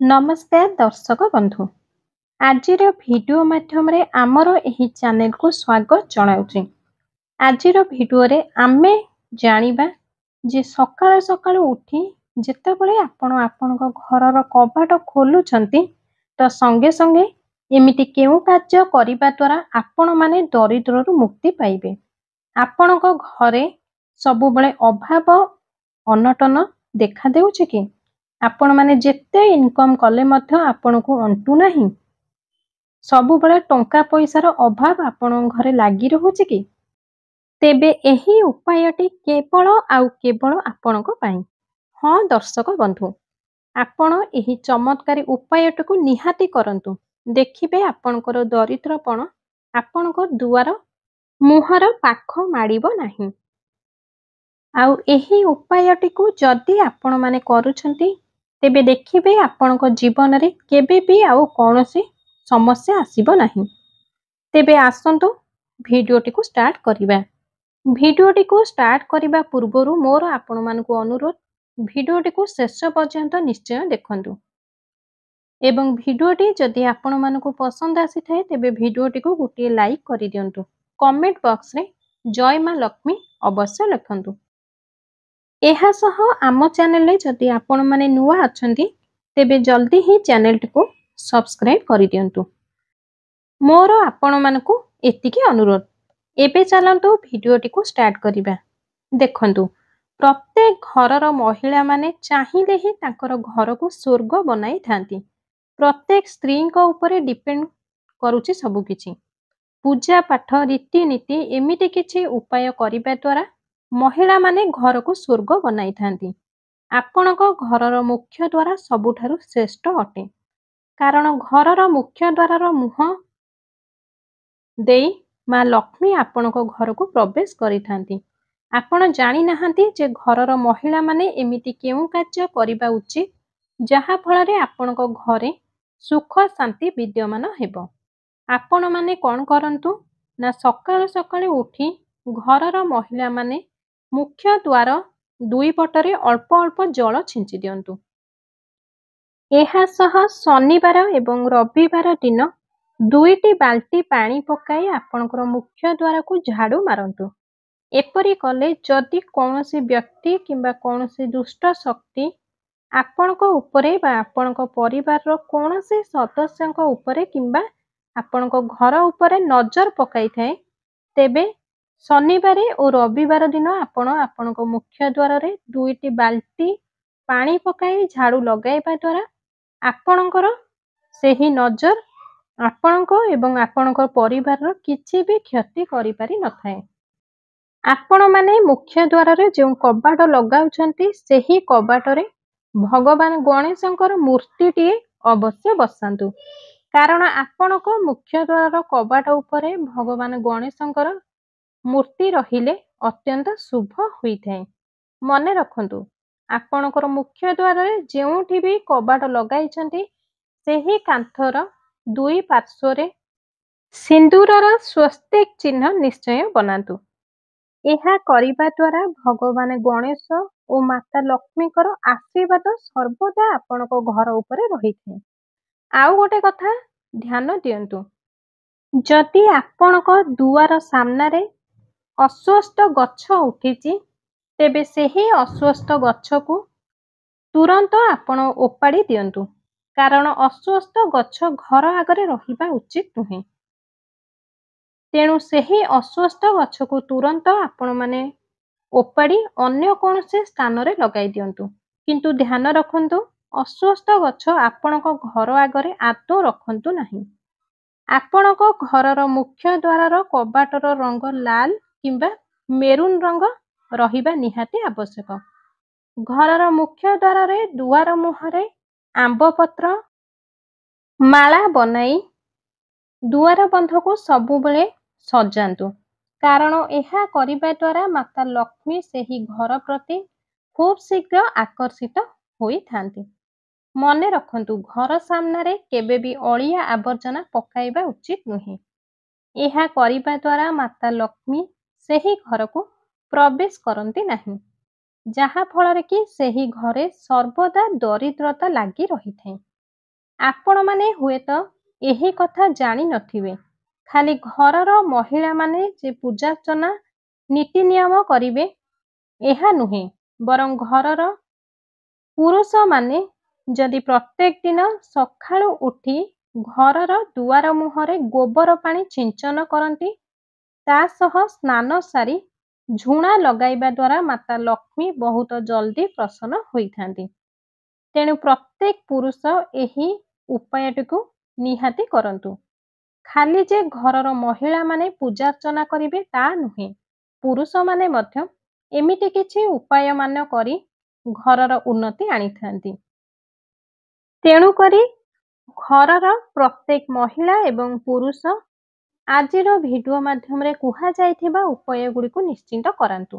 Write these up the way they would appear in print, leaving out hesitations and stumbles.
नमस्कार दर्शक बंधु आजिर वीडियो माध्यम रे आमर एही चैनल को स्वागत जनाउछि। आजिर वीडियो रे आमे जानिबा जे सकाळ सकाळ उठी जेतेबेले आपण आपणक घरर कबाट खोलुछंती तो संगे संगे एमिति केउ कार्य करिबा द्वारा आपण माने दरिद्ररु मुक्ति पाइबे। आपणक घरे सबुबले अभाव अनटन देखा देउछि कि आपण माने जेते इनकम कले मध्य आपण को अंटू नाही। सबुबले टंका पैसार अभाव आपण घरे लागी रहुछि कि तेबे एही उपायटी केवल आउ केवल आपणक पाई। हाँ दर्शक बंधु आपण एही चमत्कारी उपायटी को निहाती करंतु, देखिबे आपणकर दरिद्रपण आपणक दुआर मुहर पाख माडिबो नाही। आउ एही उपायटी को जदि आपण माने करूछंती तेबे देखिबे आपणक जीवन रे केबे भी आउ कोनोसी समस्या आसीबो नाही। तेबे आसंतु वीडियोटी को स्टार्ट करिबा। वीडियोटी को स्टार्ट करिबा पूर्वरु मोर आपण मानकु अनुरोध वीडियोटी को शेष पर्यंत निश्चय देखंतु एवं वीडियोटी जदि आपण मानकु पसंद आसी थाए तेबे वीडियोटी को गोटे लाइक करि दियंतु। कमेंट बॉक्स रे जय मां लक्ष्मी अवश्य लिखंतु। एहा सह आम चैनल रे जदि आपण माने नुआ अछंती तेबे जल्दी ही चैनल को सब्सक्राइब करि दियंतु। मोर आपण मानकु एतिकी अनुरोध। एबे चलंतु वीडियोटी को स्टार्ट करिबा। देखंतु प्रत्येक घरर महिला माने चाहिले ही तांकर घर को स्वर्ग बनाई थांती। प्रत्येक स्त्री को ऊपर डिपेंड करूची सबु किछि। पूजा पाठ रीति नीति एमिति किछि उपाय करिबा द्वारा महिला माने घर को स्वर्ग बनाई थांती। आपणक घरर मुख्य द्वार सबुठारु श्रेष्ठ अटे, कारण घरर मुख्य द्वारर मुह देई मां लक्ष्मी आपणक घर को प्रवेश करि थांती। आपण जानि नाहांती जे घरर महिला माने एमिति केउ कार्य करिबा उचित जहा फल रे आपणक घरे सुख शांति विद्यमान हेबो। आपण माने कोन करंतु ना सकाळ सकाळ उठी घरर महिला माने मुख्य द्वार दुई पटरे अल्प अल्प जल छिंची दियंतु। एहा सह शनिवार एवं रविवार दिन दुईटी बाल्टी पानी पकाई आपणकर मुख्य द्वार को झाड़ू मारंतु। एपरी कले जदि कौनसी व्यक्ति किंबा कौनसी दुष्ट शक्ति आपणक उपरे बा आपणक परिवार कौनसी सदस्यक उपरे किंबा आपणक घर उपरे नजर पकाई थाए तेबे शनिवार और रविवार दिन आपण आपणक मुख्य द्वार रे दुईटी बाल्टी पानी पकाई झाड़ू लगाइबा द्वारा आपणकर सेही नजर आपणक एवं आपणकर परिवार किछि भी क्षति करि पारि न थाए। आपण माने मुख्य द्वार रे जो कबाट लगाउछंती सेही कबाट रे भगवान गणेशंकर मूर्तिटिए अवश्य बसांतु, कारण आपणक मुख्य द्वार कबाट उपरे भगवान गणेशंकर मूर्ति रहिले अत्यंत शुभ हुई थाए। मने रखंतु आपणकर मुख्य द्वार रे जेउठी भी कबाट लगाइछंती सेही कांथर दुई पार्श्व रे सिंदूरर स्वस्तिक चिन्ह निश्चय बनातु। एहा करिबा द्वारा भगवान गणेश और माता लक्ष्मीकर आशीर्वाद सर्वदा आपणक घर उपरे रहिथाए। आउ गोटे कथा ध्यान दियंतु, जदि आपणक दुआर सामना रे अस्वस्थ गच्छ उठिची तेबे सेही अस्वस्थ गच्छ को तुरंत आपण ओपाड़ी दियंतु, कारण अस्वस्थ गच्छ घर आगरे रहिबा उचित नुहे। तेणु सेही अस्वस्थ गच्छ को तुरंत आपण माने ओपाड़ी अन्य कोनसे स्थान रे लगाई दियंतु। किंतु ध्यान रखंतु अस्वस्थ गच्छ आपणक घर आगरे आदौ रखंतु नाही। आपणक घरर मुख्य द्वारर कबाटर रंग लाल किंबा मेरून रंग रहिबा निहाती आवश्यक। घरर मुख्य द्वार रे दुआर मुहरे आंब पत्र माला बनाई दुआर बंध को सबुबले सजांतु, कारण एहा करिबा द्वारा माता लक्ष्मी सेही घर प्रति खूब शीघ्र आकर्षित होई थांती। मने रखंतु घर सामना रे केबे भी अलिया आवर्जना पकाइबा उचित नुहे। एहा करिबा द्वारा माता लक्ष्मी सेही घर को प्रवेश करंती नाही, जहा फल रे कि सेही घरे सर्वदा दरिद्रता लागी रही थाए। ଆପଣମାନେ ହୁଏତ ଏହି କଥା ଜାଣି ନଥିବେ। ଖାଲି ଘରର ମହିଳାମାନେ ଯେ ପୂଜାର୍ଚ୍ଚନା ନୀତି ନିୟମ କରିବେ ଏହା ନୁହେଁ, ବରଂ ଘରର ପୁରୁଷମାନେ ଯଦି ପ୍ରତ୍ୟେକ ଦିନ ସକାଳୁ ଉଠି ଘରର ଦୁଆର ମୁହଁରେ ଗୋବର ପାଣି ଛିଞ୍ଚନ କରନ୍ତି, ତା ସହ ସ୍ନାନ ସାରି ଝୁଣା ଲଗାଇବା ଦ୍ୱାରା ମାତା ଲକ୍ଷ୍ମୀ ବହୁତ ଜଲ୍ଦି ପ୍ରସନ୍ନ ହୋଇଥାନ୍ତି। ତେଣୁ ପ୍ରତ୍ୟେକ ପୁରୁଷ ଏହି ଉପାୟଟିକୁ ନିହାତି କରନ୍ତୁ। ଖାଲି ଯେ ଘରର ମହିଳାମାନେ ପୂଜାର୍ଚ୍ଚନା କରିବେ ତା ନୁହେଁ, ପୁରୁଷମାନେ ମଧ୍ୟ ଏମିତି କିଛି ଉପାୟମାନ କରି ଘରର ଉନ୍ନତି ଆଣିଥାନ୍ତି। ତେଣୁକରି ଘରର ପ୍ରତ୍ୟେକ ମହିଳା ଏବଂ ପୁରୁଷ ଆଜିର ଭିଡ଼ିଓ ମାଧ୍ୟମରେ କୁହାଯାଇଥିବା ଉପାୟଗୁଡ଼ିକୁ ନିଶ୍ଚିନ୍ତ କରାନ୍ତୁ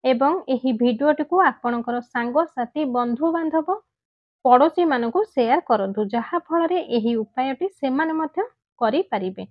ଏବଂ ଏହି ଭିଡ଼ିଓଟିକୁ ଆପଣଙ୍କର ସାଙ୍ଗସାଥି, ବନ୍ଧୁବାନ୍ଧବ, ପଡ଼ୋଶୀମାନଙ୍କୁ ସେୟାର କରନ୍ତୁ, ଯାହା ଫଳରେ ଏହି ଉପାୟଟି ସେମାନେ ମଧ୍ୟ କରିପାରିବେ।